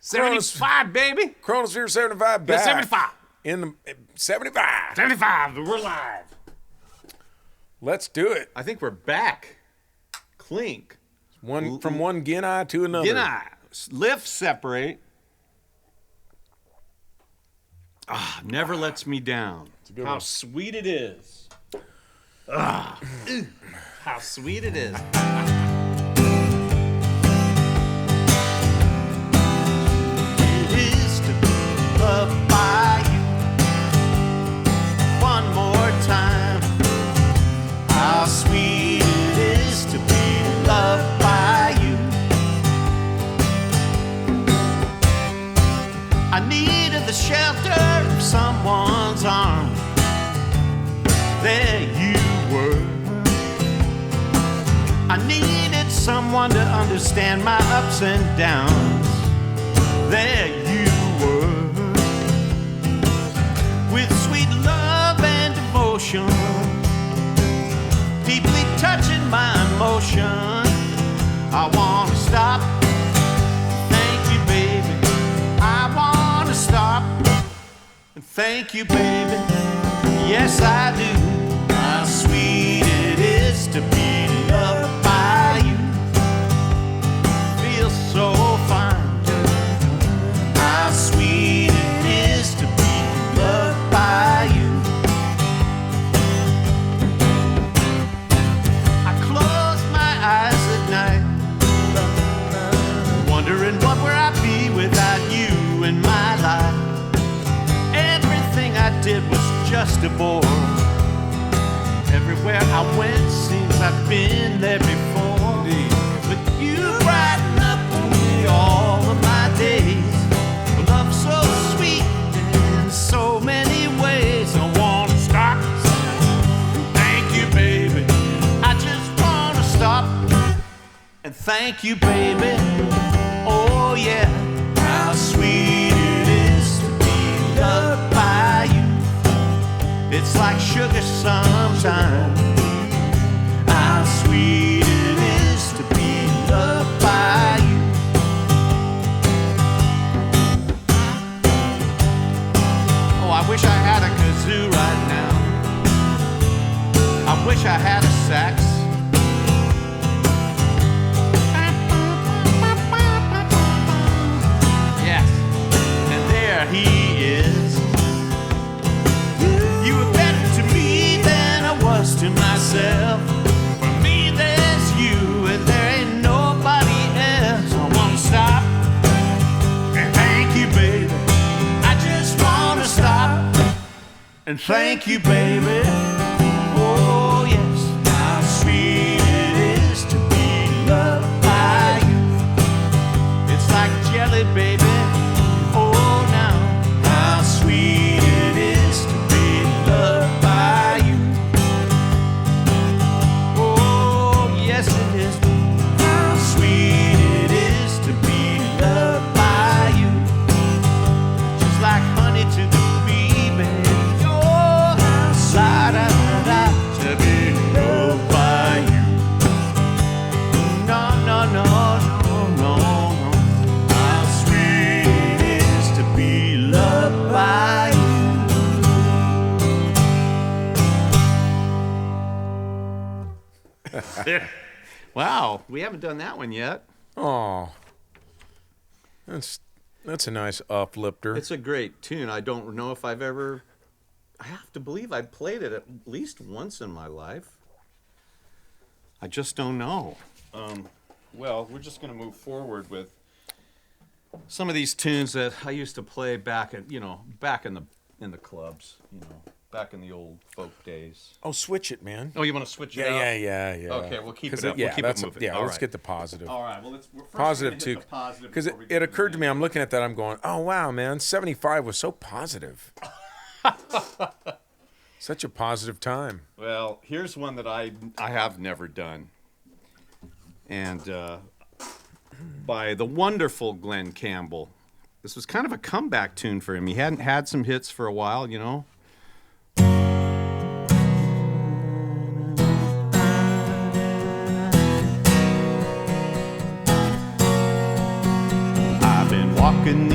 75, baby. CoROEnosphere 75 back. Yeah, 75. In the 75. 75. We're live. Let's do it. I think we're back. Clink. From one Guinea to another. Guinea. Lift, separate. Never lets me down. How one. sweet it is. How sweet it is. It is to be loved by you. One more time. How sweet it is to be loved by you. I needed the shelter of someone's arms. There you were. I needed someone to understand my ups and downs. There you were. With sweet love and devotion, deeply touching my emotion. I want to stop. Thank you, baby. I want to stop. And thank you, baby. Yes, I do. How sweet it is to be loved by you. Feels so fine. How sweet it is to be loved by you. I close my eyes at night, wondering what would I be without you in my life. Everything I did was just a bore. Everywhere I went seems I've been there before. But you brighten up for me all of my days. Love so sweet in so many ways. I want to stop. Thank you, baby. I just want to stop. And thank you, baby. Oh, yeah. How sweet it is to be loved by you. It's like sugar sometimes. How sweet it is to be loved by you. Oh, I wish I had a kazoo right now. I wish I had a sax. Yes, and there he is. You were better to me than I was to myself. For me, there's you, and there ain't nobody else. I want to stop. And thank you, baby. I just want to stop. And thank you, baby. Oh, yes. How sweet it is to be loved by you. It's like jelly, baby. Oh, now. How sweet it is to be loved by you. Oh, yes it is. How sweet it is to be loved by you. Just like honey to the bee, baby. Oh, how la-da-da-da to be loved by you. No, no, no, no, no, no. How sweet it is to be loved by you. Wow, we haven't done that one yet. Oh, that's a nice uplifter. It's a great tune. I don't know if I've ever... I have to believe I played it at least once in my life. I just don't know. Well, we're just going to move forward with some of these tunes that I used to play back in the clubs, back in the old folk days. Oh, switch it, man. Oh, you want to switch it up? Yeah. Okay, we'll keep it 'Cause up. We'll keep it moving. Yeah, All let's right. get the positive. All right. Well, we're first Positive gonna too, hit the positive because before we it get to occurred to the me. I'm looking at that. I'm going, oh wow, man, 75 was so positive. Such a positive time. Well, here's one that I have never done, and by the wonderful Glenn Campbell. This was kind of a comeback tune for him. He hadn't had some hits for a while, I've been walking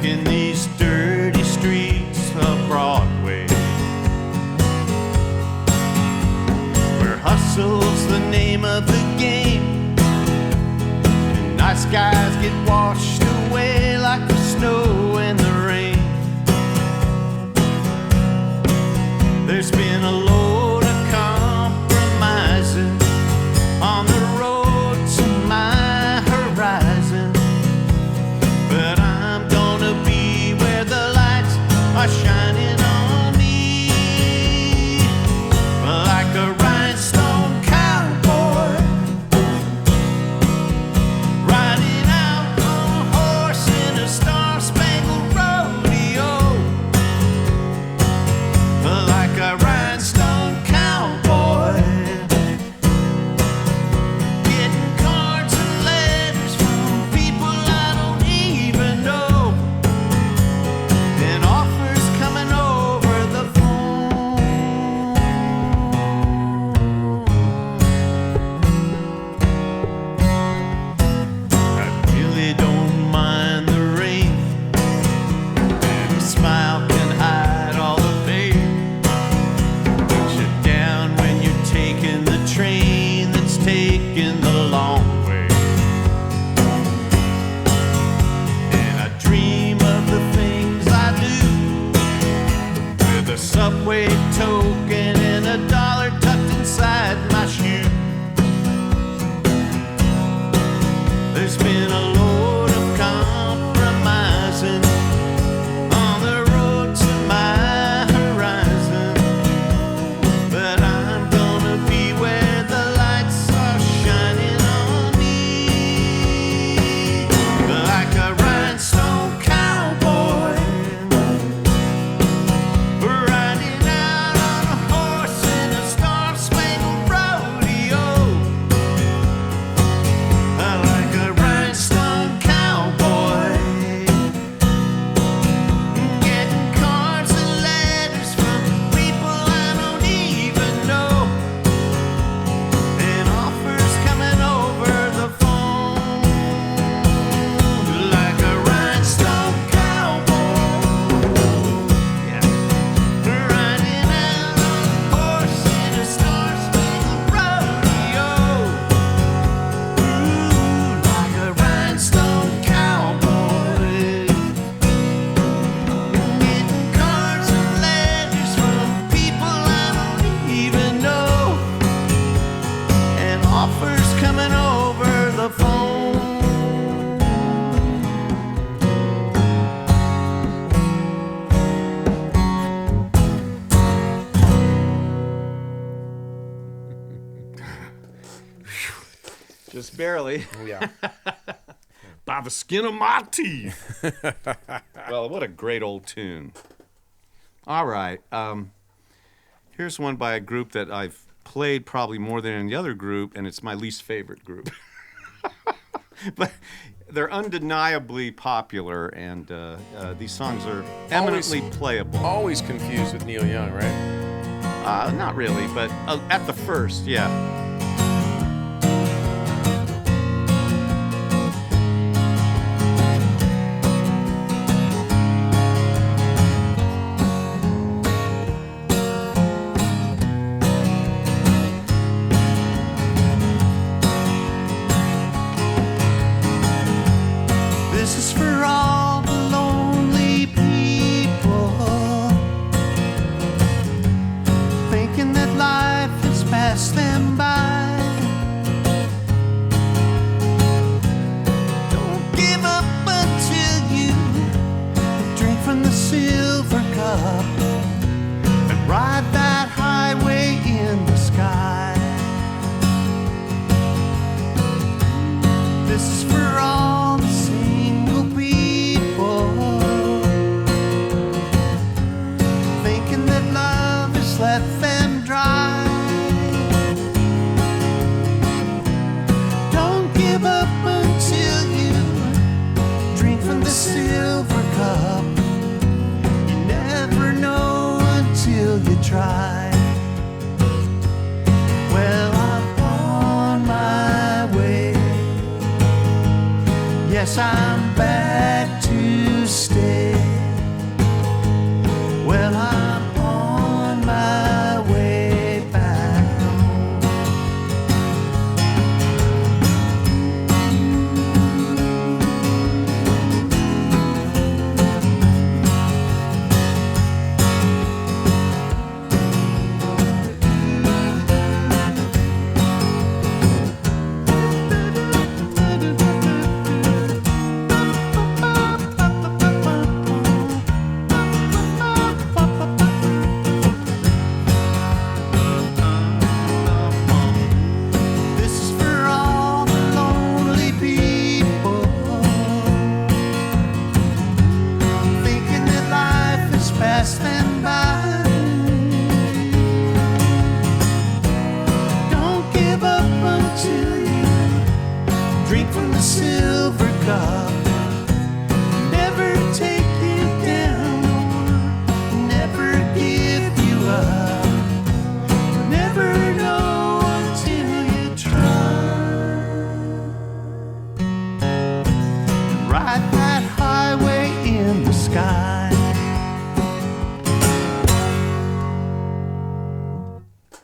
walking these dirty streets of Broadway, where hustle's the name of the game, and nice guys get washed away like the snow and the rain. There's been a load of compromising on the road to my horizon, but I'm gonna be where the lights are shining on me, like a rhinestone cowboy, riding out on a horse in a star-spangled rodeo, like a rhinestone cowboy, getting cards and letters from people I don't even know, and offers coming over the phone. I really don't mind the rain, and a smile can hide all the pain. Puts you down when you're taking the train that's taking the long way. And I dream of the things I do, with a subway token and a dollar tucked inside my shoe. There's been a load of compromising on the road to my horizon, but I'm gonna be where the lights are shining on me, like a rhinestone cowboy, riding out on a horse in a star-spangled rodeo, like a rhinestone cowboy, getting cards and letters from people I don't even know, and offers coming over the phone, like a rhinestone cowboy, yeah, riding out on a horse in a star-spangled rodeo, like a rhinestone cowboy, getting cards and letters from people I don't even know, and offers coming over the phone. Just barely. Yeah. By the skin of my teeth. Well, what a great old tune. All right. Here's one by a group that I've played probably more than any other group, and it's my least favorite group. But they're undeniably popular, and these songs are eminently playable. Always confused with Neil Young, right? Not really, but at the first, yeah. This is for all the lonely people, thinking that life has passed them by. Don't give up until you drink from the silver cup and ride that highway in the sky. This is for all the single people, thinking that love has left them dry. Don't give up until you drink from the silver cup. You never know until you try. Well, I'm on my way. Yes, I'm back to stay. till you drink from the silver cup. Never take you down or never give you up. Never know until you try. Ride that highway in the sky.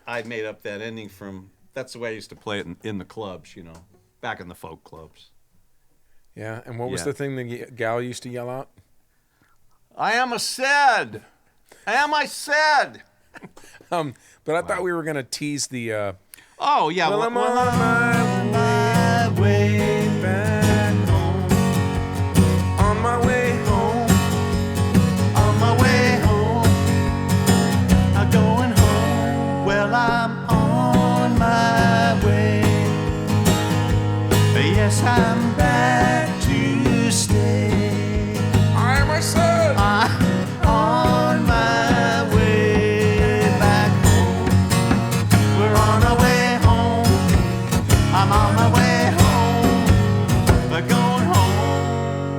I made up that ending from, that's the way I used to play it in the clubs, you know, back in the folk clubs. Yeah, and what was the thing the gal used to yell out? I am a said. Am I said? But I thought we were going to tease the... Oh, yeah. Well, I'm on my way back home. On my way home. On my way home. I'm going home. Well, I'm on my way. Yes, I'm back to stay. I'm a son. I'm on my way back home. We're on our way home. I'm on my way home. We're going home.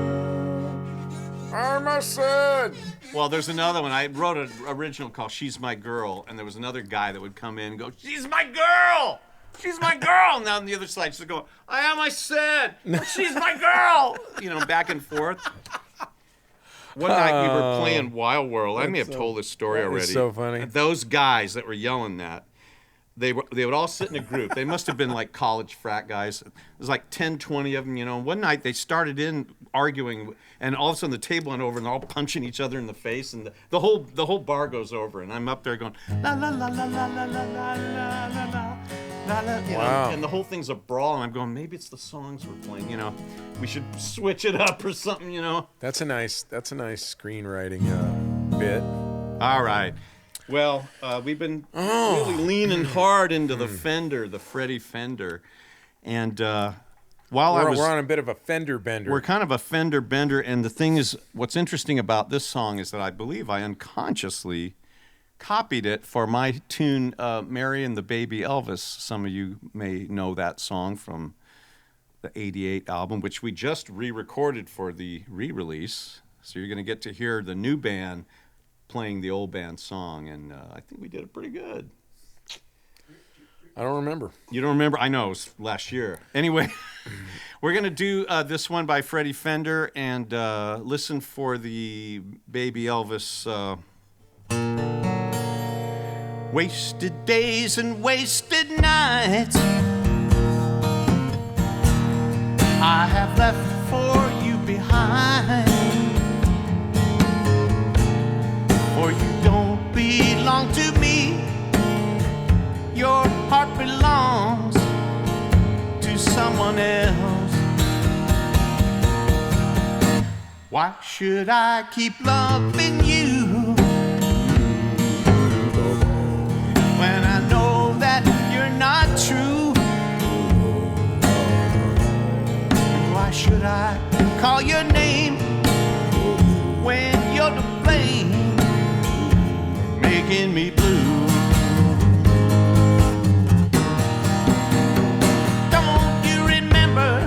I'm a son. Well, there's another one. I wrote an original called She's My Girl, and there was another guy that would come in and go, She's my girl! She's my girl! And on the other side, she's going, I am, I said! She's my girl! You know, back and forth. One night we were playing Wild World. I may have told this story already. It's so funny. Those guys that were yelling that, they would all sit in a group. They must have been like college frat guys. There was like 10, 20 of them, you know. One night they started in arguing, and all of a sudden the table went over and they're all punching each other in the face, and the whole bar goes over, and I'm up there going, la la la la la la la la la la la. You Wow. know, and the whole thing's a brawl, and I'm going, maybe it's the songs we're playing, you know. We should switch it up or something, you know. That's a nice screenwriting bit. All right. Well, we've been really leaning hard into the Fender, the Freddie Fender. And while we're on a bit of a fender bender. We're kind of a fender bender, and the thing is, what's interesting about this song is that I believe I unconsciously copied it for my tune, Mary and the Baby Elvis. Some of you may know that song from the '88 album, which we just re-recorded for the re-release. So you're going to get to hear the new band playing the old band song, and I think we did it pretty good. I don't remember. You don't remember? I know, it was last year. Anyway, we're going to do this one by Freddie Fender, and listen for the Baby Elvis... Wasted days and wasted nights I have left for you behind, for you don't belong to me. Your heart belongs to someone else. Why should I keep loving you when I know that you're not true? And why should I call your name when you're to blame, making me blue? Don't you remember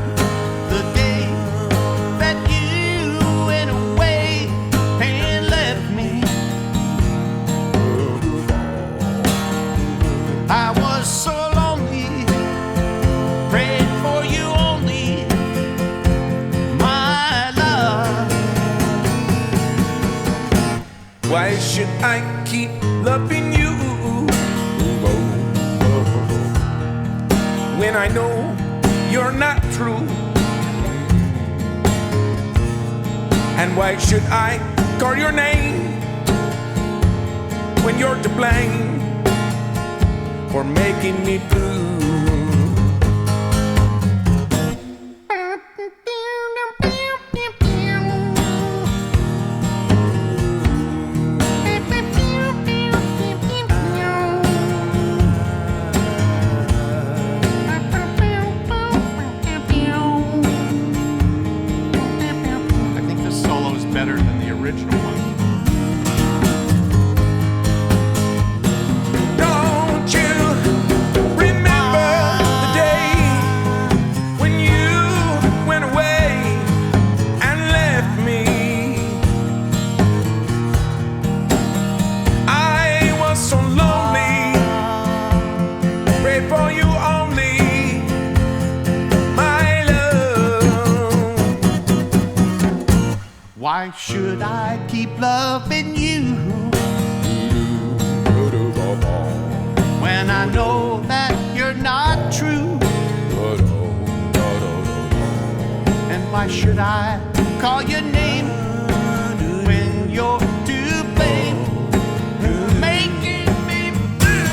the day that you went away and left me? I was so lonely, prayed for you only, my love. Why should I keep loving you when I know you're not true? And why should I call your name when you're to blame for making me blue? I think this solo is better than the original one. Don't you remember call you only my love. Why should I keep loving you when I know that you're not true? And why should I call your name when you're to blame? You're making me blue.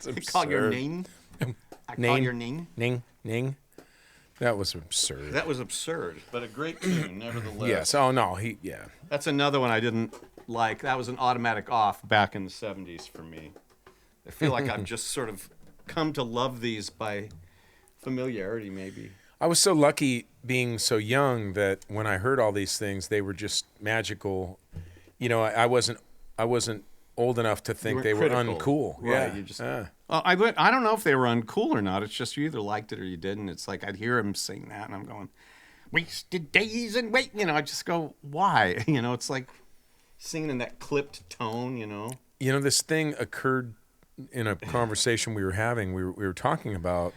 I call your name. I call your name. Ning. That was absurd. That was absurd, but a great tune, nevertheless. Yes. Oh no. That's another one I didn't like. That was an automatic off back in the 70s for me. I feel like I've just sort of come to love these by familiarity, maybe. I was so lucky being so young that when I heard all these things, they were just magical. You know, I wasn't old enough to think they were uncool. Right, Yeah. you just, I don't know if they were uncool or not. It's just you either liked it or you didn't. It's like I'd hear him sing that, and I'm going, wasted days and wait. You know, I just go, why? You know, it's like singing in that clipped tone. You know. You know, this thing occurred in a conversation we were having. We were talking about,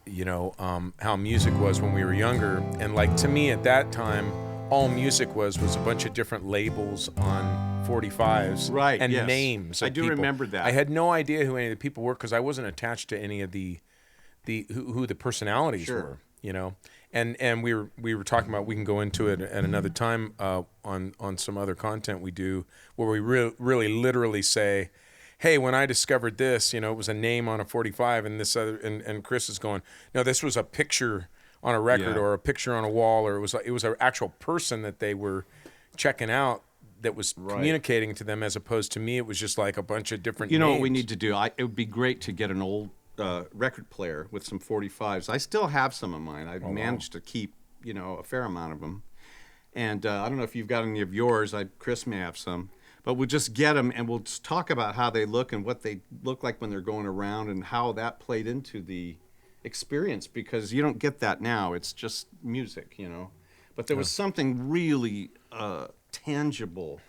you know, how music was when we were younger, and like to me at that time, all music was a bunch of different labels on 45s, right? And yes. names. Of I do people. remember that. I had no idea who any of the people were because I wasn't attached to any of the who the personalities were. You know, and we were talking about, we can go into it at another time on some other content we do where we really literally say, hey, when I discovered this, you know, it was a name on a 45, and this other, and Chris is going, no, this was a picture on a record or a picture on a wall, or it was an actual person that they were checking out that was communicating to them, as opposed to me, it was just like a bunch of different You know names. what we need to do? It would be great to get an old record player with some 45s. I still have some of mine. I've managed to keep, you know, a fair amount of them. And I don't know if you've got any of yours. Chris may have some. But we'll just get them, and we'll just talk about how they look and what they look like when they're going around, and how that played into the experience, because you don't get that now. It's just music, you know. But there was something really tangible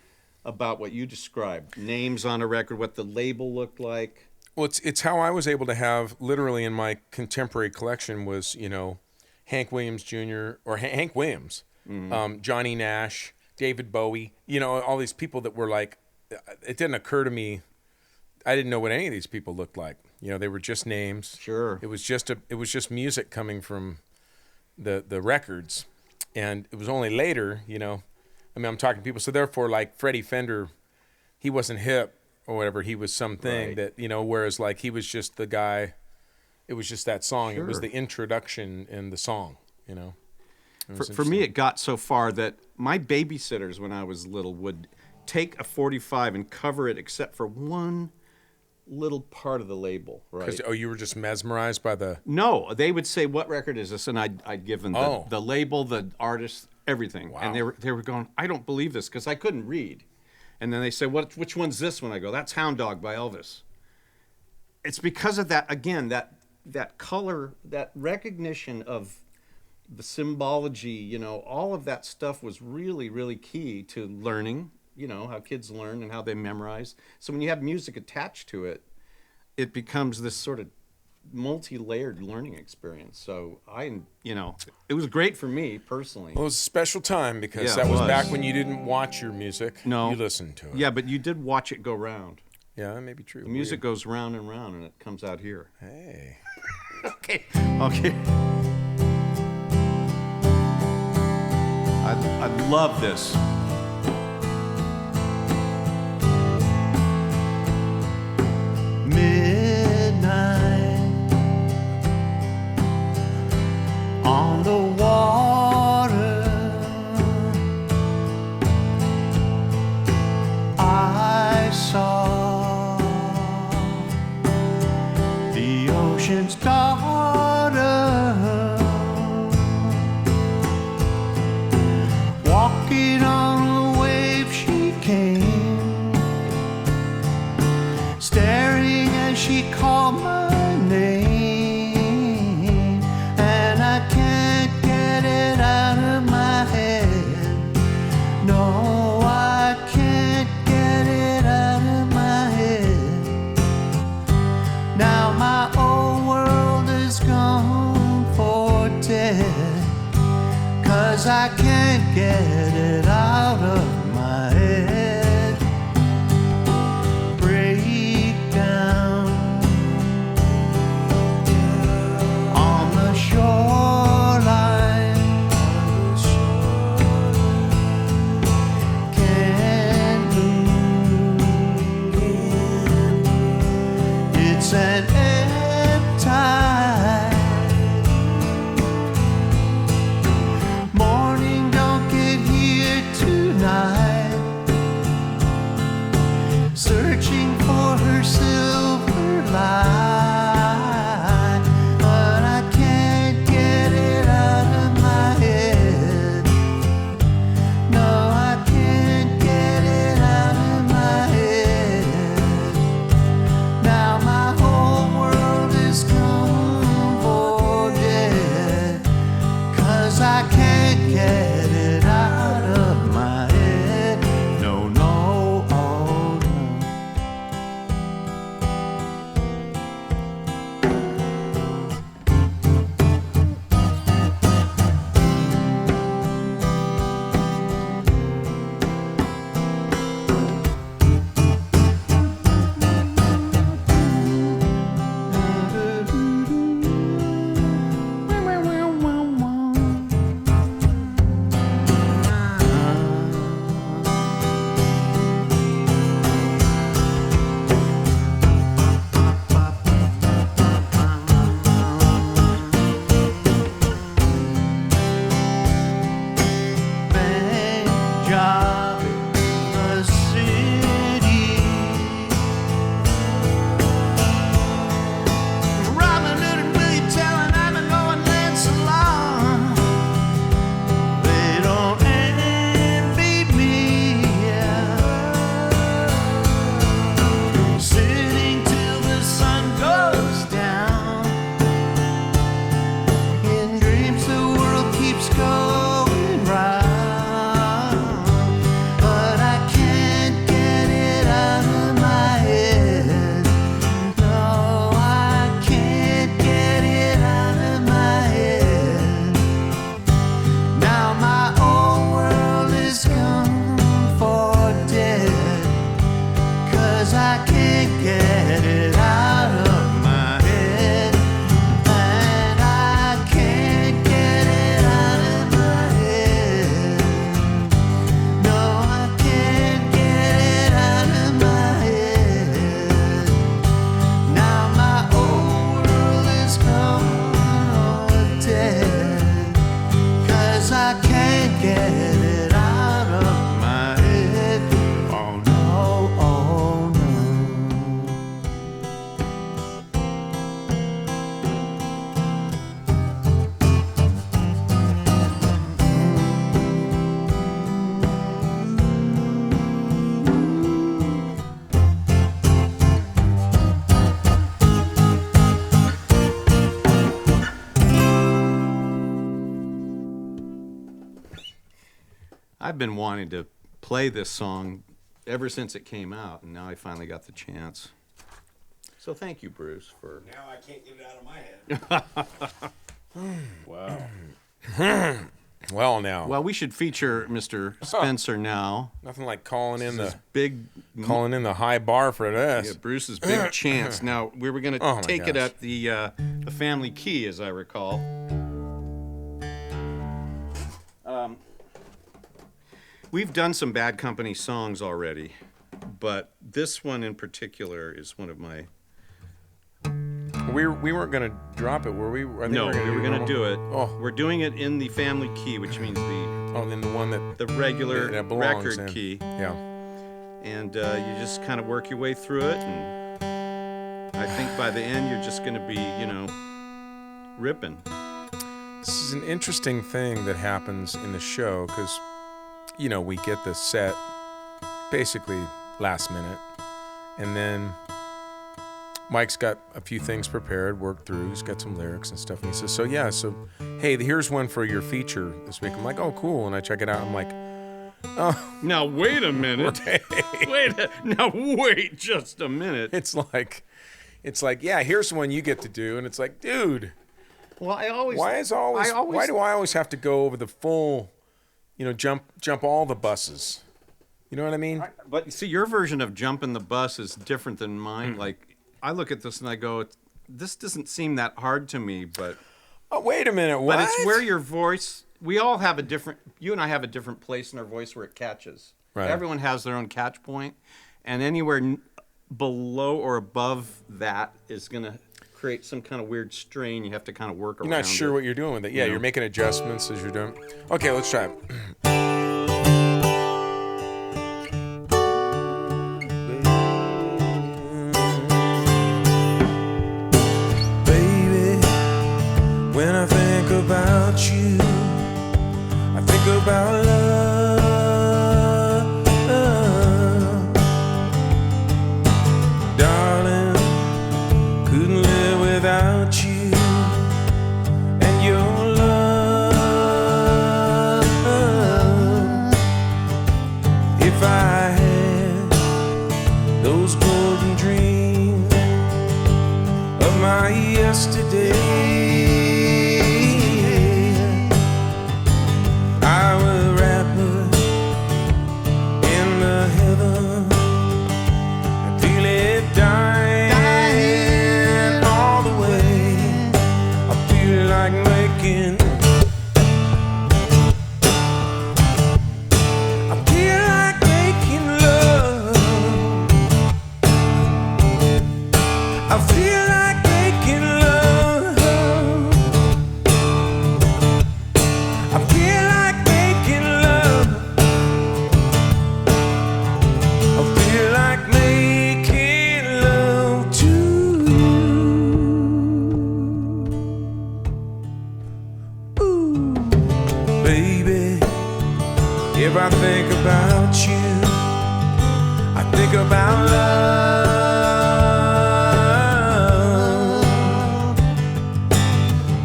about what you described. Names on a record, what the label looked like. Well, it's how I was able to have, literally in my contemporary collection was, you know, Hank Williams Jr. or Hank Williams, Johnny Nash, David Bowie, you know, all these people that were like, it didn't occur to me, I didn't know what any of these people looked like. You know, they were just names. Sure. It was just music coming from the records. And it was only later, you know, I mean, I'm talking to people, so therefore, like Freddie Fender, he wasn't hip or whatever, he was something that, you know, whereas like he was just the guy, it was just that song. It was the introduction in the song, you know. For me, it got so far that my babysitters, when I was little, would take a 45 and cover it except for one little part of the label, right? Oh, you were just mesmerized by the... No, they would say, what record is this? And I'd give them the label, the artist, everything. Wow. And they were going, I don't believe this, because I couldn't read. And then they say, which one's this one? I go, that's Hound Dog by Elvis. It's because of that, again, that color, that recognition of the symbology, you know, all of that stuff was really, really key to learning, you know, how kids learn and how they memorize. So when you have music attached to it, it becomes this sort of multi-layered learning experience. So you know, it was great for me personally. Well, it was a special time because that was back when you didn't watch your music. No. You listened to it. Yeah, but you did watch it go round. Yeah, that may be true. The music goes round and round, and it comes out here. Hey. Okay. I love this. Midnight on the water, I saw the ocean's daughter walking on 'cause I can't get it out of my head. Break down on the shoreline. Can't move. It's an ebb tide. Morning don't get here tonight. Searching for her silver line, but I can't get it out of my head. No, I can't get it out of my head. Now my whole world is come for dead, 'cause I can't get it out of my head. No, no, oh no. Bank job in the city. Robin Hood and Willie telling I've been going Lancelot. They don't envy me. Sitting till the sun goes down. In dreams the world keeps going round, but I can't get it out of my head. No, I can't get it out of my head. Now my whole world is come for dead, 'cause I can't get it out of my head. And I can't get it out of my head. No, I can't get it out of my head. Now my whole world is come dead, 'cause I can't get it out of my head. Oh no, oh no. I've been wanting to play this song ever since it came out, and now I finally got the chance. So thank you, Bruce, for... Now I can't get it out of my head. Well, now, Well, we should feature Mr. Spencer now. nothing like calling in the Big... high bar for this. Yeah, Bruce's big chance. Now, we were going to Oh, my take it gosh. at the family key, as I recall. We've done some Bad Company songs already, but this one in particular is one of my... We weren't gonna drop it, were we? I think No, we were going to normal. do it. Oh. We're doing it in the family key, which means Oh, then the one that the regular that belongs record in. key. Yeah. And you just kind of work your way through it, and I think by the end you're just going to be, ripping. This is an interesting thing that happens in the show because, we get the set basically last minute, and then Mike's got a few things prepared, worked through. He's got some lyrics and stuff, and he says, so hey, here's one for your feature this week. I'm like, oh, cool, and I check it out. I'm like, oh, Now wait a minute. Wait just a minute. it's like, yeah, here's one you get to do, and it's like, dude, Well, Why do I always have to go over the full, jump all the buses? You know what I mean? But see, your version of jumping the bus is different than mine. Like, I look at this and I go, this doesn't seem that hard to me, but... Oh, wait a minute, what? But it's where your voice... We all have a different... You and I have a different place in our voice where it catches. Right. Everyone has their own catch point, and anywhere below or above that is going to create some kind of weird strain. You have to kind of work around. You're not sure what you're doing with it. Yeah, you're making adjustments as you're doing. Okay, let's try it. Baby, when I think about you, I think about love. Darling, couldn't live without you and your love. If I had those golden dreams of my yesterday, I will wrap her in the heaven and feel it dying all the way. I feel like making love. I feel like making love. I feel like making love. I feel like making love to you. Ooh, baby, if I think about you, I think about love.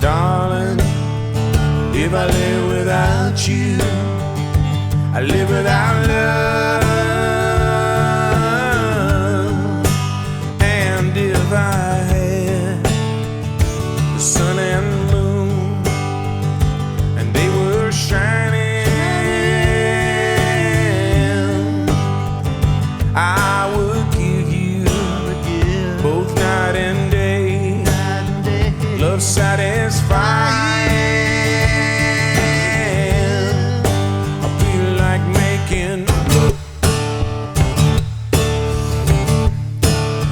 Darling, if I live without you, I live without love. And if I had the sun and the moon and they were shining, I would give you both night and day, love satisfying. I feel like making love.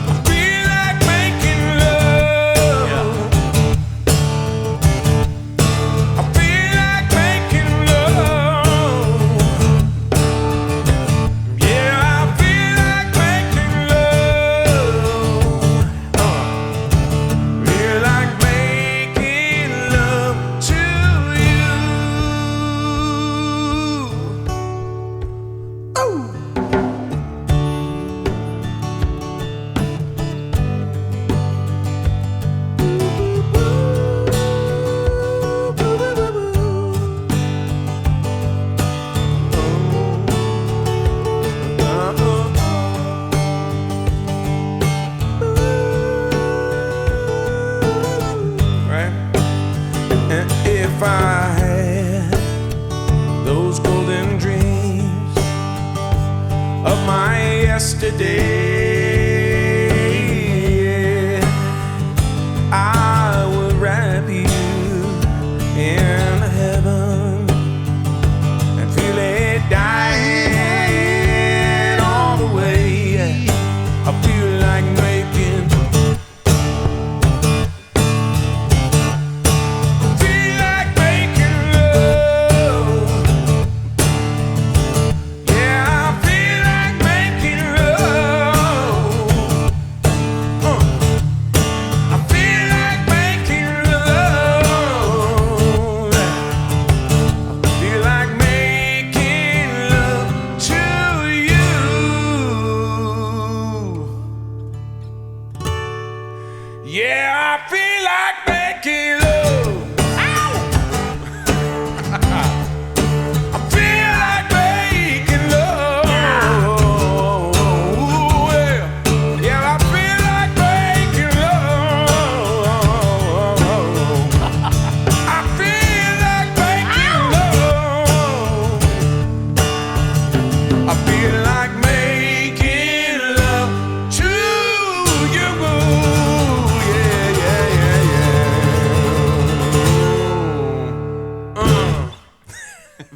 I feel like making love. I feel like making love. Yeah, I feel like making love. Feel like making love to you. Oh. Right? And if I had those golden dreams of my yesterday, I would wrap you in heaven and feel it dying all the way. I feel like making. Feel like making love. Yeah, I feel like making love.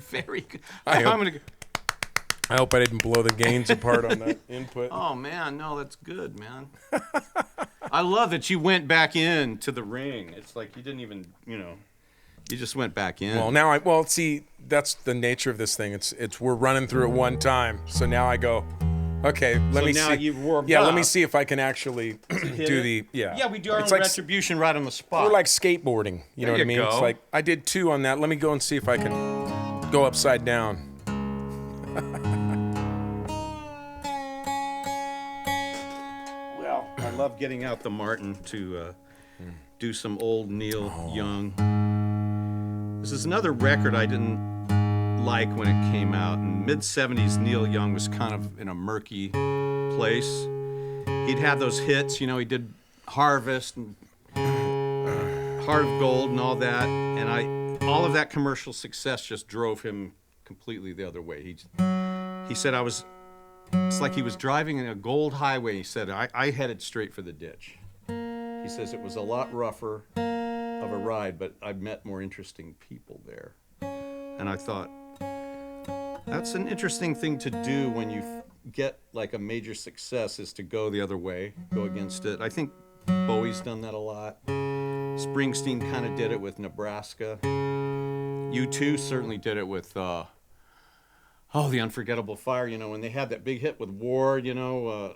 very good. I hope- I'm gonna. I hope I didn't blow the gains apart on that input. Oh man, no, that's good, man. I love that you went back in to the ring. It's like you didn't even, you just went back in. Well, see, that's the nature of this thing. It's we're running through it one time. So now I go, okay, let me now see. you've warmed let up. me see if I can actually do the Yeah, we do our It's own like retribution right on the spot. we're like skateboarding. You know what I you mean? go. It's like I did 2 on that. Let me go and see if I can go upside down. Well, I love getting out the Martin to do some old Neil Young. This is another record I didn't like when it came out. In mid-'70s, Neil Young was kind of in a murky place. He'd had those hits, he did Harvest and Heart of Gold and all that, and all of that commercial success just drove him completely the other way. He said it's like he was driving in a gold highway. He said, I headed straight for the ditch. He says it was a lot rougher of a ride, but I met more interesting people there. And I thought, that's an interesting thing to do when you get like a major success, is to go the other way, go against it. I think Bowie's done that a lot. Springsteen kind of did it with Nebraska. U2 certainly did it with The Unforgettable Fire, when they had that big hit with War, ta,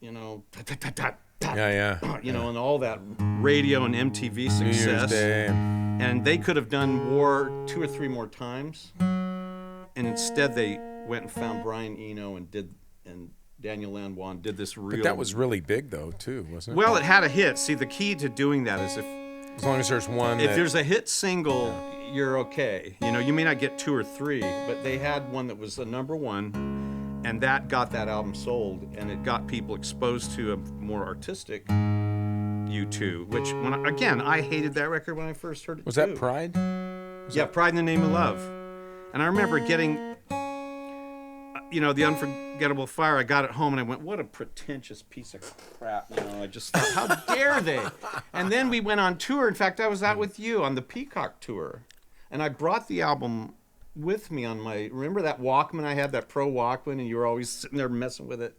ta, ta, ta, ta, Yeah. and all that radio and MTV New Year's success. Day. And they could have done War 2 or 3 more times, and instead they went and found Brian Eno and Daniel Lanois did this real. But that was really big though, too, wasn't it? Well, it had a hit. See, the key to doing that is as long as there's one. if there's a hit single, you're okay. You may not get 2 or 3, but they had one that was a #1, and that got that album sold, and it got people exposed to a more artistic U2, which I hated that record when I first heard it. Was too. that Pride? Yeah, Pride in the Name of Love. And I remember getting, The Unforgettable Fire. I got it home and I went, what a pretentious piece of crap. I just thought, how dare they? And then we went on tour. In fact, I was out with you on the Peacock tour. And I brought the album with me on remember that Walkman I had, that Pro Walkman, and you were always sitting there messing with it?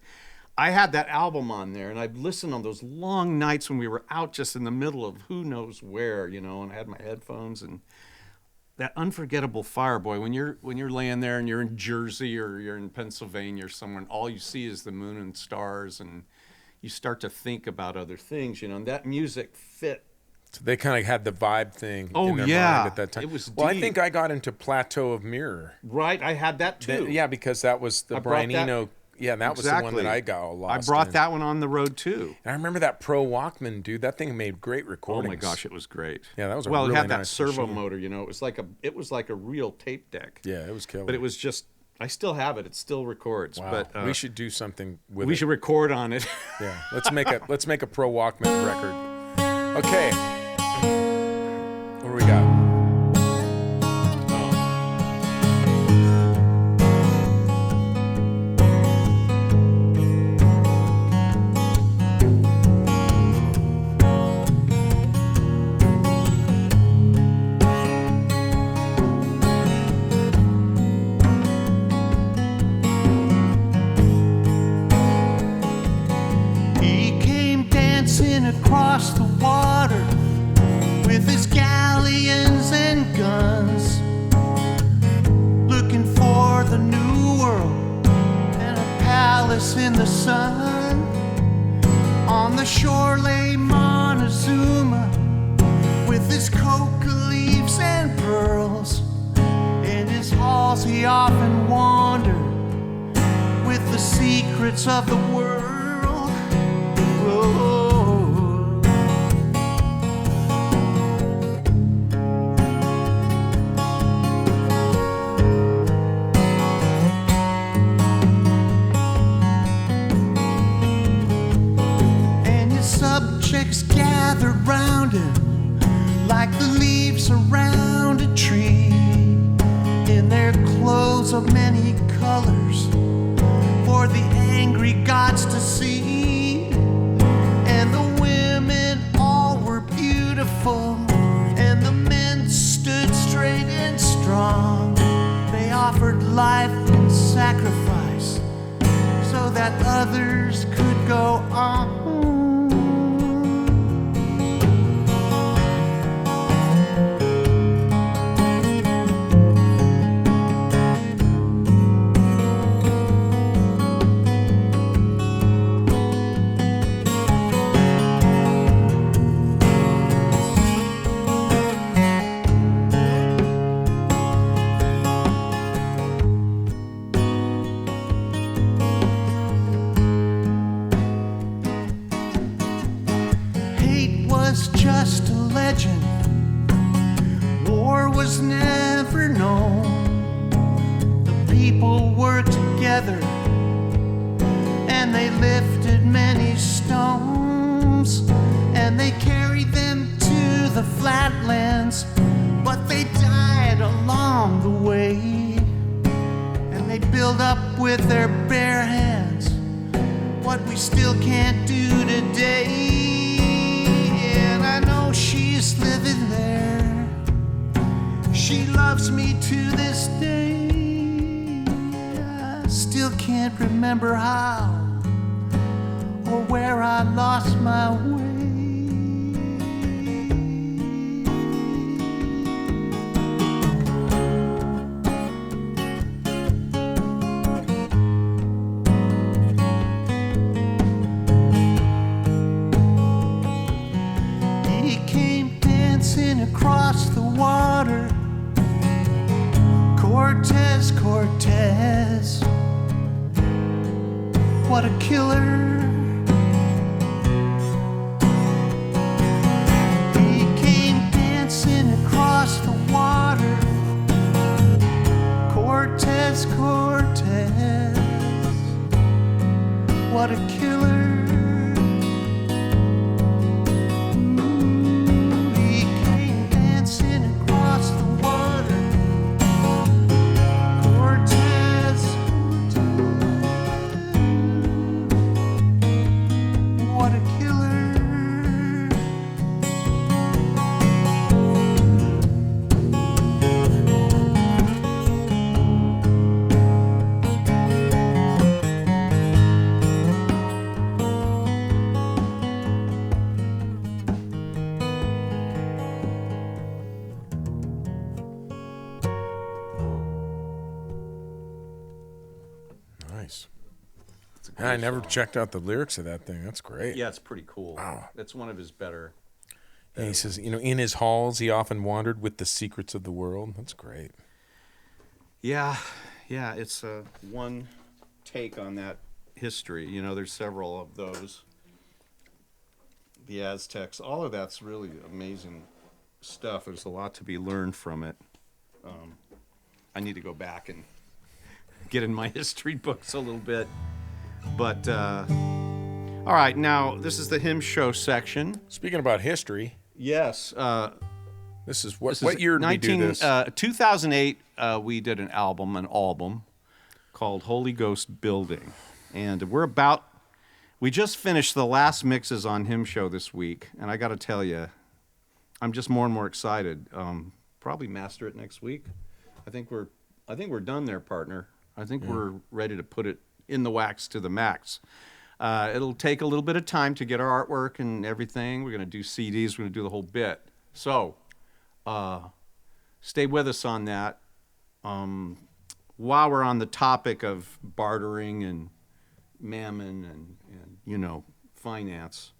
I had that album on there, and I'd listen on those long nights when we were out just in the middle of who knows where, and I had my headphones, and that Unforgettable Fire, boy, when you're laying there and you're in Jersey or you're in Pennsylvania or somewhere, and all you see is the moon and stars, and you start to think about other things, and that music fit. So they kind of had the vibe thing Oh, in their yeah. mind at that time. It was Well, I deep. think I got into Plateau of Mirror. Right, I had that too. Yeah, because that was the I brought Brian that- Eno. Yeah, that was the one that I got all I lost brought in. that one on the road too. And I remember that Pro Walkman, dude. That thing made great Oh recordings. my gosh, it was great. Yeah, that was a well. really It had that nice servo machine. motor. It was like a real tape deck. Yeah, it was killer. But it was just. I still have it. It still records. Wow. But we should do something with we it. should record on it. Yeah, let's make a Pro Walkman record. Okay, what do we got? He came dancing across the water with his galleons and guns, looking for the new world and a palace in the sun. On the shore lay Montezuma with his coca leaves and pearls. In his halls he often wandered with the secrets of the world. Whoa. And his subjects gathered round him like the leaves around a tree, in their clothes of many colors for the angry gods to see. And the women all were beautiful, and the men stood straight and strong. They offered life in sacrifice so that others could go on. Hate was just a legend. War was never known. The people worked together and they lifted many stones and they carried them to the flatlands, but they died along the way. And they built up with their bare hands what we still can't do today. And I know she's living there. She loves me to this day. I still can't remember how or where I lost my way. He came dancing across the water. Cortez, Cortez, what a killer. He came dancing across the water. Cortez, Cortez, what a killer. He came dancing across the water. Cortez, what a killer. Nice. I never checked out the lyrics of that thing. That's great. Yeah, it's pretty cool. Wow. That's one of his better. And he says, in his halls, he often wandered with the secrets of the world. That's great. Yeah, it's one take on that history. There's several of those. The Aztecs, all of that's really amazing stuff. There's a lot to be learned from it. I need to go back and get in my history books a little bit. But, all right, now this is the hymn show section. Speaking about history, Yes. this is what year did we do this? 2008, we did an album called Holy Ghost Building. And we just finished the last mixes on Hymn Show this week. And I got to tell you, I'm just more and more excited. Probably master it next week. I think we're done there, partner. I think we're ready to put it in the wax to the max. It'll take a little bit of time to get our artwork and everything. We're going to do CDs. We're going to do the whole bit. So stay with us on that. While we're on the topic of bartering and mammon and finance,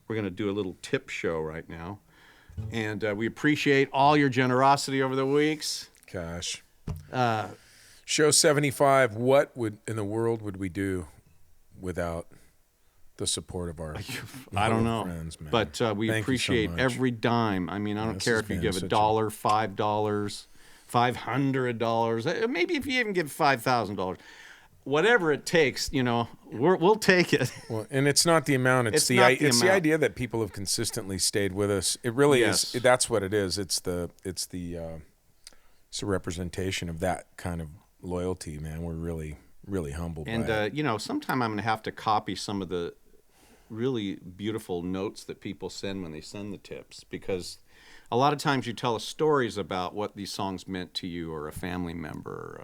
we're going to do a little tip show right now. And we appreciate all your generosity over the weeks. Gosh. Show 75, what in the world would we do without the support of our I don't know, friends, man. but we Thank you so appreciate much. every dime. I mean, I don't This care has if you been give such $1, $5, $500, maybe if you even give $5,000, whatever it takes. We'll take it. Well, and it's not the amount; it's the amount. idea that people have consistently stayed with us. It really Yes. is. That's what it is. It's a representation of that kind of loyalty, man. We're really, really humbled. And by it. sometime I'm going to have to copy some of the really beautiful notes that people send when they send the tips, because a lot of times you tell us stories about what these songs meant to you or a family member.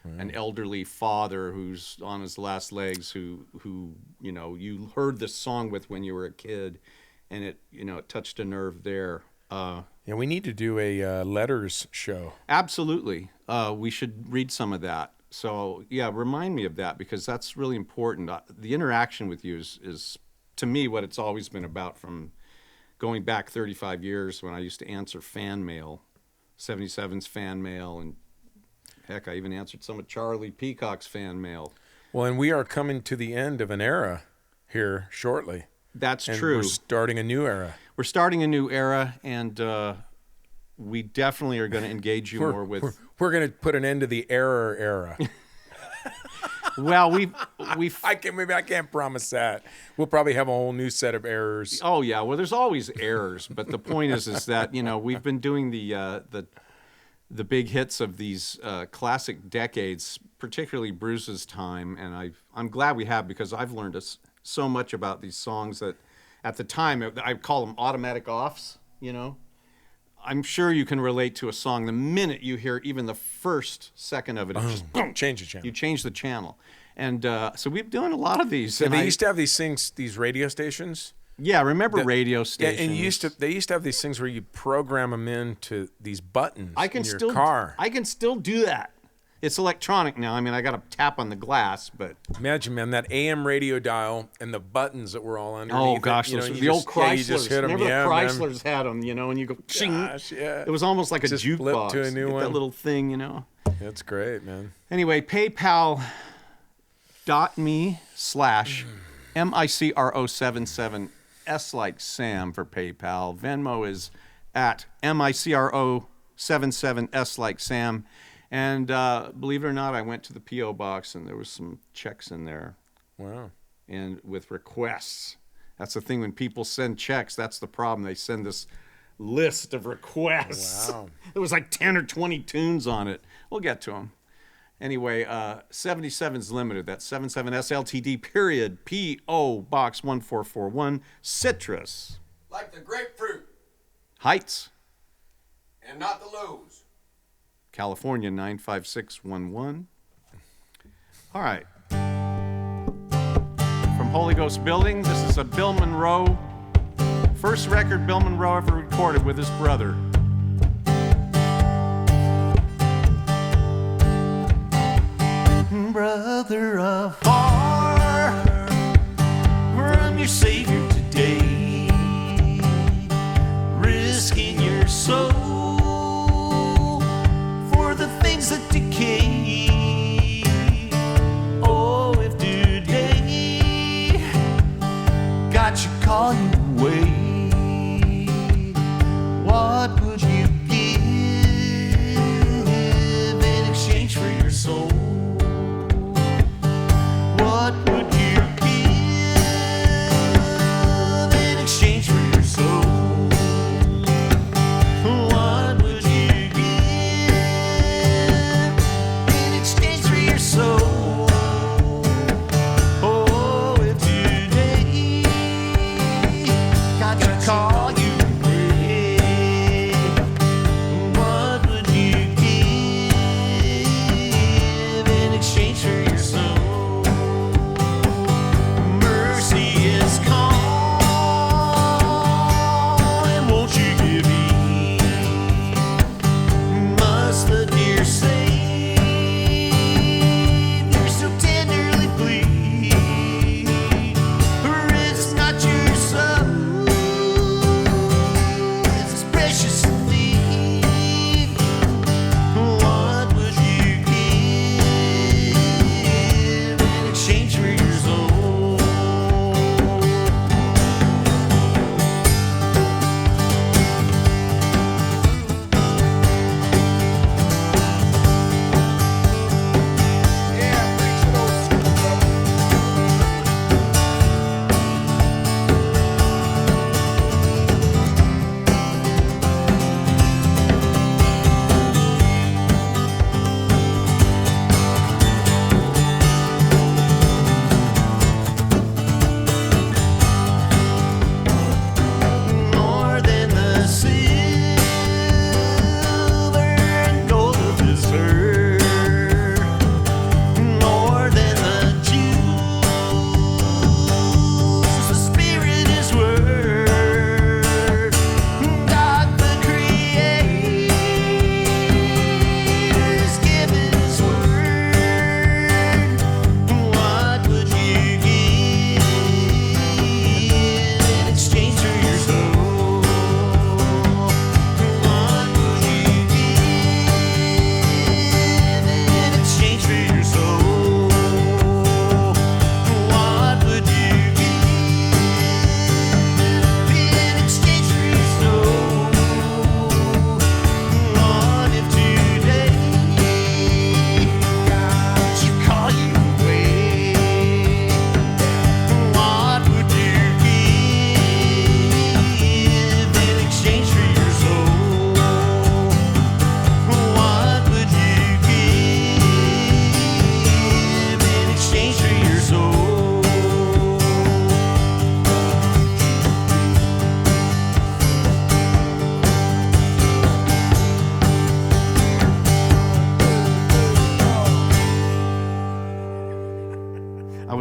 an elderly father who's on his last legs, who you know, you heard this song with when you were a kid, and it, you know, it touched a nerve there. Yeah, we need to do a letters show. Absolutely. We should read some of that. So yeah, remind me of that, because that's really important. The interaction with you is to me what it's always been about, from going back 35 years when I used to answer fan mail, 77's fan mail, and heck, I even answered some of Charlie Peacock's fan mail. Well, and we are coming to the end of an era here shortly. That's And true. we're starting a new era. We're starting a new era, and we definitely are going to engage you more with. We're going to put an end to the error era. Well, we've. I can't promise that. We'll probably have a whole new set of errors. Oh yeah, well, there's always errors, but the point is that, you know, we've been doing the big hits of these classic decades, particularly Bruce's time, and I'm glad we have, because I've learned so much about these songs that at the time I call them automatic offs. You know, I'm sure you can relate to a song the minute you hear even the first second of it. It just boom, Change the channel. you change the channel, and so we've been doing a lot of these. So and they used to have these radio stations. yeah, remember radio stations? Yeah, and they used to have these things where you program them into these buttons I can in your still car. I can still do that. It's electronic now. I mean, I got to tap on the glass, but Imagine, man, that AM radio dial and the buttons that were all underneath. oh gosh, it, you know, those, you the old just- yeah, you Chryslers. just hit 'em. Remember Yeah, the man. Chryslers had them, you know, and you go, ching. Gosh, yeah. It was almost like a Just flip jukebox. to a new Get one. that little thing, you know. That's great, man. Anyway, PayPal.me/MICRO77 S like Sam for PayPal. Venmo is at MICRO77 S like Sam. And believe it or not, I went to the P.O. box and there was some checks in there, Wow. and with requests. That's the thing, when people send checks, that's the problem. They send this list of requests. Wow. It was like 10 or 20 tunes on it. We'll get to them. Anyway, 77's limited. That's 77S LTD period. P.O. Box 1441, Citrus Like the grapefruit Heights, and not the lows. California 95611. All right. From Holy Ghost Building, this is a Bill Monroe, first record Bill Monroe ever recorded with his brother. Brother afar from your Savior today, risking your soul for the things that decay. Oh, if today God should call you away, what would you give in exchange for your soul? What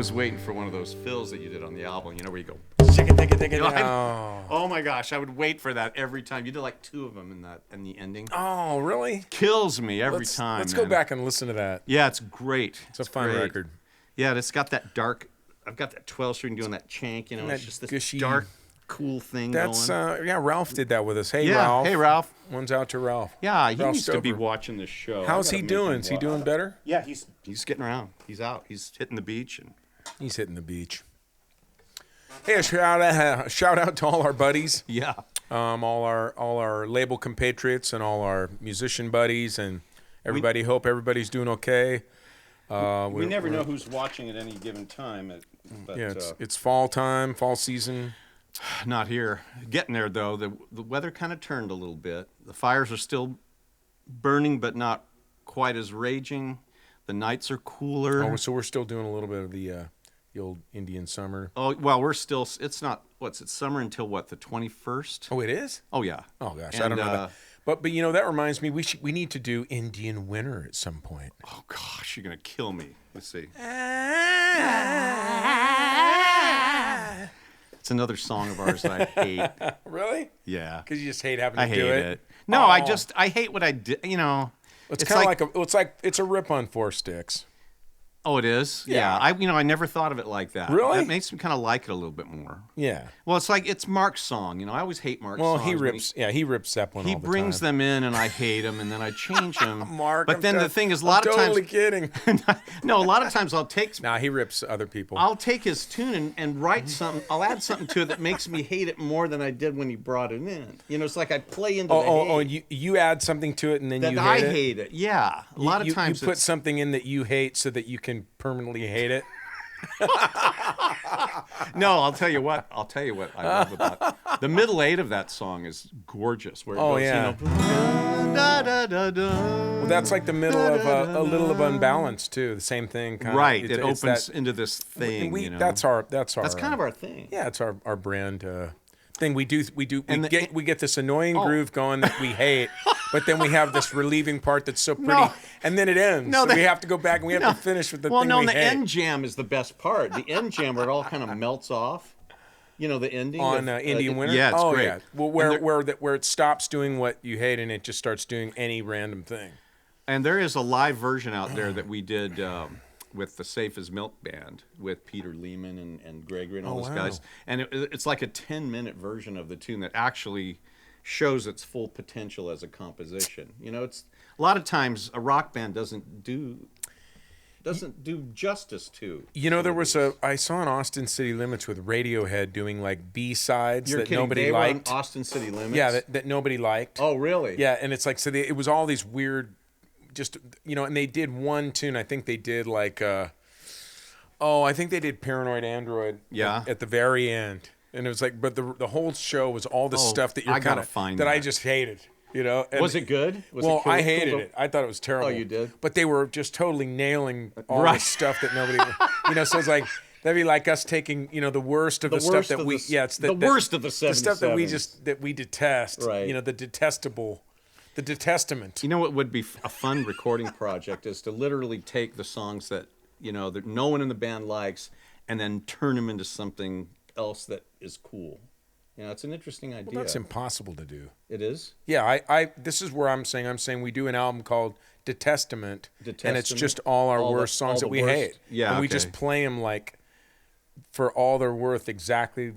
was waiting for one of those fills that you did on the album, where you go. Oh my gosh, I would wait for that every time. You did like 2 of them in the ending. Oh, really? Kills me every time. Let's go back and listen to that. Yeah, it's great. It's a fun record. Yeah, it's got that dark. I've got that 12-string doing that chank. It's just this gushy, dark, cool thing That's going. Ralph did that with us. Hey, Yeah, Ralph. hey, Ralph. One's out to Ralph. Yeah, he Ralph needs to be Stover. watching this show. How's he doing? Is he doing better? Yeah, he's getting around. He's out. He's hitting the beach and. He's hitting the beach. Hey, a shout out to all our buddies. Yeah. All our label compatriots and all our musician buddies and everybody. Hope everybody's doing okay. We never know who's watching at any given time. But, yeah, it's fall time, fall season. Not here. Getting there though. The weather kind of turned a little bit. The fires are still burning, but not quite as raging. The nights are cooler. Oh, so we're still doing a little bit of the old Indian summer. Oh well, we're still. It's not. It's summer until what? The 21st. Oh, it is. Oh yeah. Oh gosh, And, I don't know that. But that reminds me, we need to do Indian winter at some point. Oh gosh, you're gonna kill me. Let's see. It's another song of ours that I hate. Really? Yeah. Because you just hate having I to hate do it. No, I hate what I did. It's kind of it's a rip on 4 Sticks. Oh, it is? Yeah. I never thought of it like that. Really? That makes me kind of like it a little bit more. Yeah. Well, it's Mark's song. I always hate Mark's Well, songs. he rips Zeppelin He all the brings time. them in, and I hate them, and then I change them. Mark, but then the thing is, a lot I'm of totally times, kidding. no, a lot of times I'll take. Nah, he rips other people. I'll take his tune and write something. I'll add something to it that makes me hate it more than I did when he brought it in. It's like I play into the hate. You add something to it and then that you hate I it. hate it. Yeah, a lot of times you put something in that you hate so that you can permanently hate it. No, I'll tell you what I love about the middle 8 of that song is gorgeous. Where it goes, yeah. Da, da, da, da. Well, that's like the middle of a little of Unbalance too. The same thing. Kind Right, of. it opens into this thing. That's our. That's kind of our thing. Yeah, it's our brand thing. We And we get this annoying groove going that we hate, but then we have this relieving part that's so pretty, and then it ends. So we have to go back and we have to finish with the thing we the hate. end jam is the best part. The end jam where it all kind of melts off. The ending on Indian Winter. Yeah, it's great. Yeah. Well, where it stops doing what you hate and it just starts doing any random thing. And there is a live version out there that we did with the Safe as Milk band with Peter Lehman and Gregory and all those guys. And it's like a 10-minute version of the tune that actually shows its full potential as a composition. It's a lot of times a rock band doesn't do justice to. I saw in Austin City Limits with Radiohead doing like B-sides that kidding. nobody They were on liked. Austin City Limits? Yeah, that nobody liked. Oh, really? Yeah, and it's like it was all these weird, just and they did one tune. I think they did like, I think they did Paranoid Android. Yeah. At the very end, and it was like, but the whole show was all this stuff that you're I gotta kind of find that I that. just hated. And Was it good? I hated it. I thought it was terrible. Oh, you did? But they were just totally nailing all Right. this stuff that nobody, so it's like that'd be like us taking, the worst of the stuff that we, it's the worst of the the stuff that 77s. we detest, Right. The detestable, the detestament. What would be a fun recording project is to literally take the songs that that no one in the band likes and then turn them into something else that is cool. It's an interesting idea. Well, that's impossible to do. It is? Yeah, this is where I'm saying we do an album called Detestament, and it's just all our worst songs that we hate. Yeah, and we just play them like for all they're worth, exactly.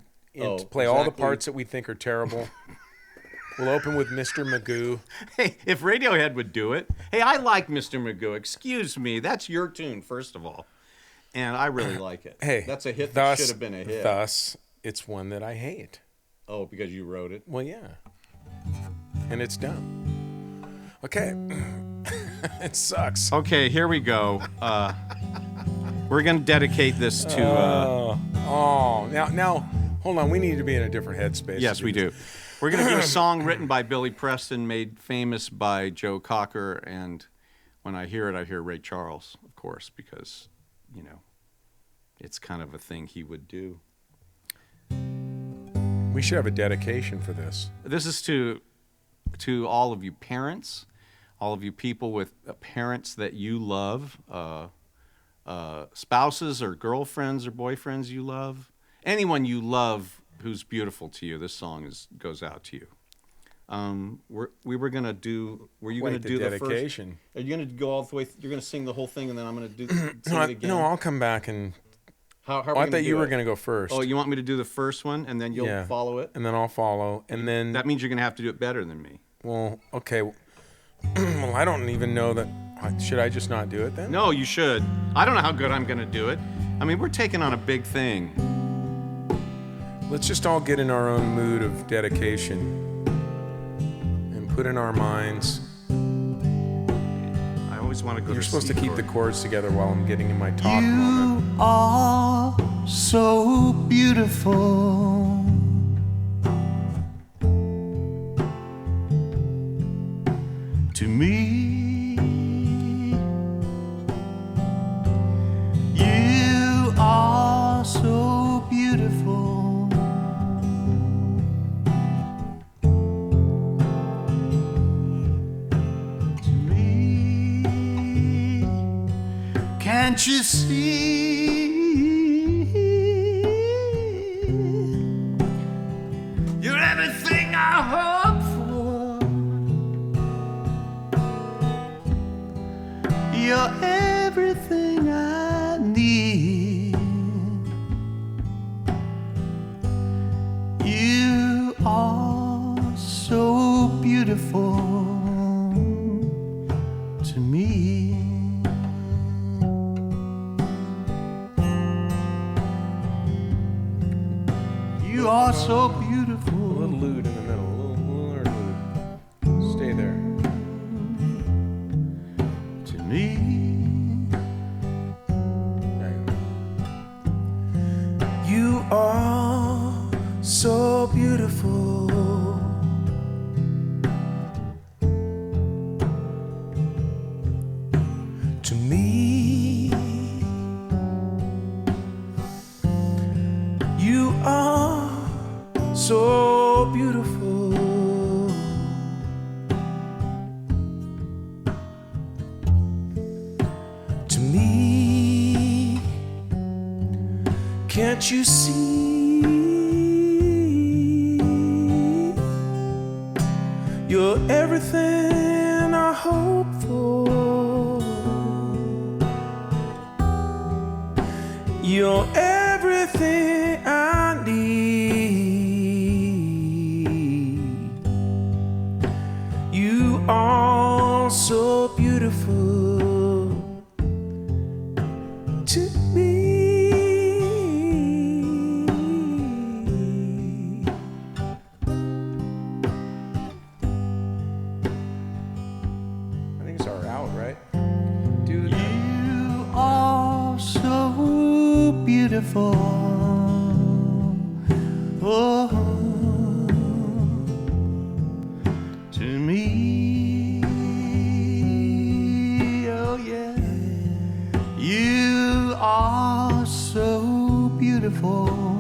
Play all the parts that we think are terrible. We'll open with Mr. Magoo. Hey, if Radiohead would do it. Hey, I like Mr. Magoo. Excuse me. That's your tune, first of all. And I really like it. Hey, that's a hit that should have been a hit. Thus, it's one that I hate. Oh, because you wrote it? Well, yeah. And it's done. Okay. It sucks. Okay, here we go. We're going to dedicate this to... Now, hold on. We need to be in a different headspace. Yes, we do. We're going to do a song written by Billy Preston, made famous by Joe Cocker, and when I hear it, I hear Ray Charles, of course, because, it's kind of a thing he would do. We should have a dedication for this. This is to all of you parents, all of you people with parents that you love, spouses or girlfriends or boyfriends you love, anyone you love who's beautiful to you, this song goes out to you. We were gonna do. Were you gonna do the dedication? First? Are you gonna go all the way? You're gonna sing the whole thing, and then I'm gonna sing it again. No, I'll come back and. How are we I gonna thought you do were it? going to go first. Oh, you want me to do the first one, and then you'll follow it, and then I'll follow, and then that means you're gonna have to do it better than me. Well, okay. Well, I don't even know that. Should I just not do it then? No, you should. I don't know how good I'm gonna do it. I mean, we're taking on a big thing. Let's just all get in our own mood of dedication and put in our minds. I always want to go. You're to supposed to C keep chord. the chords together while I'm getting in my talk You moment. are so beautiful. To me, you are so beautiful. To me, can't you see? You're everything I hope for. You're everything I need. You are so beautiful to me. You are so A beautiful. little lewd in the middle. A little interlude. Stay there. To me, There you go. You are so beautiful. To me, you are so beautiful. To me, can't you see? You're everything I hope for. You're everything I need. You are so beautiful to me. I think it's our out, right? Dude. you are so beautiful. Oh, to me, oh yeah, you are so beautiful.